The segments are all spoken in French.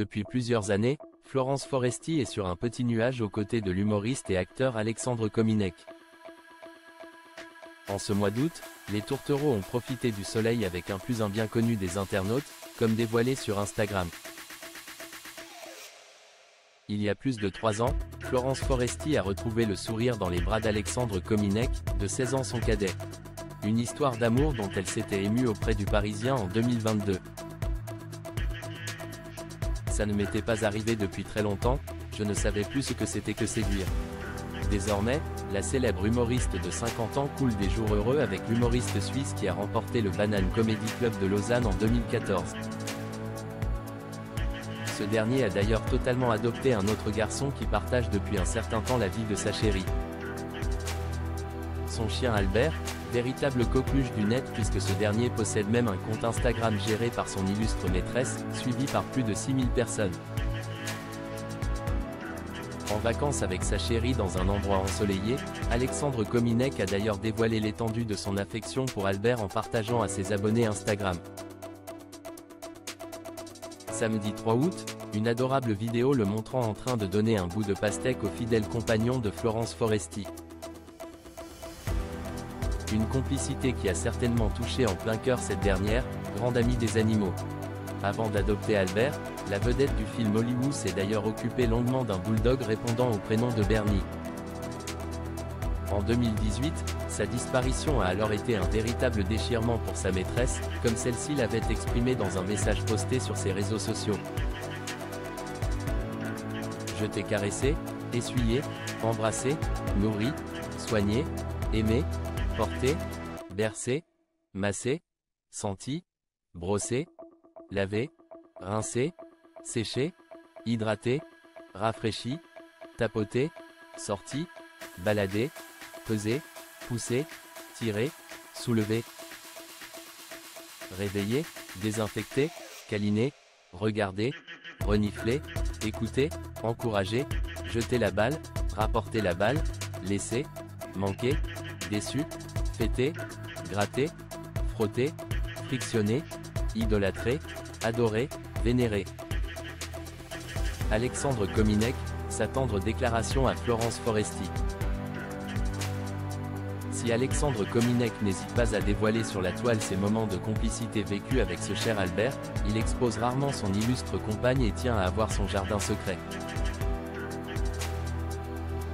Depuis plusieurs années, Florence Foresti est sur un petit nuage aux côtés de l'humoriste et acteur Alexandre Kominek. En ce mois d'août, les tourtereaux ont profité du soleil avec un plus bien connu des internautes, comme dévoilé sur Instagram. Il y a plus de 3 ans, Florence Foresti a retrouvé le sourire dans les bras d'Alexandre Kominek, de 16 ans son cadet. Une histoire d'amour dont elle s'était émue auprès du Parisien en 2022. Ça ne m'était pas arrivé depuis très longtemps, je ne savais plus ce que c'était que séduire. Désormais, la célèbre humoriste de 50 ans coule des jours heureux avec l'humoriste suisse qui a remporté le Banane Comedy Club de Lausanne en 2014. Ce dernier a d'ailleurs totalement adopté un autre garçon qui partage depuis un certain temps la vie de sa chérie. Son chien Albert, véritable coqueluche du net puisque ce dernier possède même un compte Instagram géré par son illustre maîtresse, suivi par plus de 6000 personnes. En vacances avec sa chérie dans un endroit ensoleillé, Alexandre Kominek a d'ailleurs dévoilé l'étendue de son affection pour Albert en partageant à ses abonnés Instagram. Samedi 3 août, une adorable vidéo le montrant en train de donner un bout de pastèque au fidèle compagnon de Florence Foresti. Une complicité qui a certainement touché en plein cœur cette dernière, grande amie des animaux. Avant d'adopter Albert, la vedette du film Hollywood s'est d'ailleurs occupée longuement d'un bulldog répondant au prénom de Bernie. En 2018, sa disparition a alors été un véritable déchirement pour sa maîtresse, comme celle-ci l'avait exprimé dans un message posté sur ses réseaux sociaux. Je t'ai caressé, essuyé, embrassé, nourri, soigné, aimé, porté, bercé, massé, senti, brossé, lavé, rincé, séché, hydraté, rafraîchi, tapoté, sorti, baladé, pesé, poussé, tiré, soulevé, réveillé, désinfecté, câliné, regardé, reniflé, écouté, encouragé, jeter la balle, rapporter la balle, laisser, manquer, déçu, fêter, gratter, frotter, frictionner, idolâtrer, adorer, vénérer. Alexandre Kominek, sa tendre déclaration à Florence Foresti. Si Alexandre Kominek n'hésite pas à dévoiler sur la toile ses moments de complicité vécus avec ce cher Albert, il expose rarement son illustre compagne et tient à avoir son jardin secret.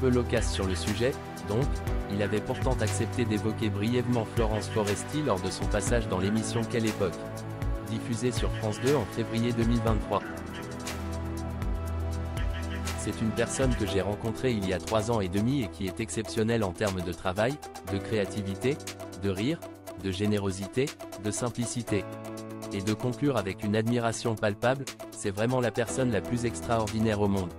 Peu loquace sur le sujet, donc, il avait pourtant accepté d'évoquer brièvement Florence Foresti lors de son passage dans l'émission Quelle époque, diffusée sur France 2 en février 2023. C'est une personne que j'ai rencontrée il y a 3 ans et demi et qui est exceptionnelle en termes de travail, de créativité, de rire, de générosité, de simplicité. Et de conclure avec une admiration palpable, c'est vraiment la personne la plus extraordinaire au monde.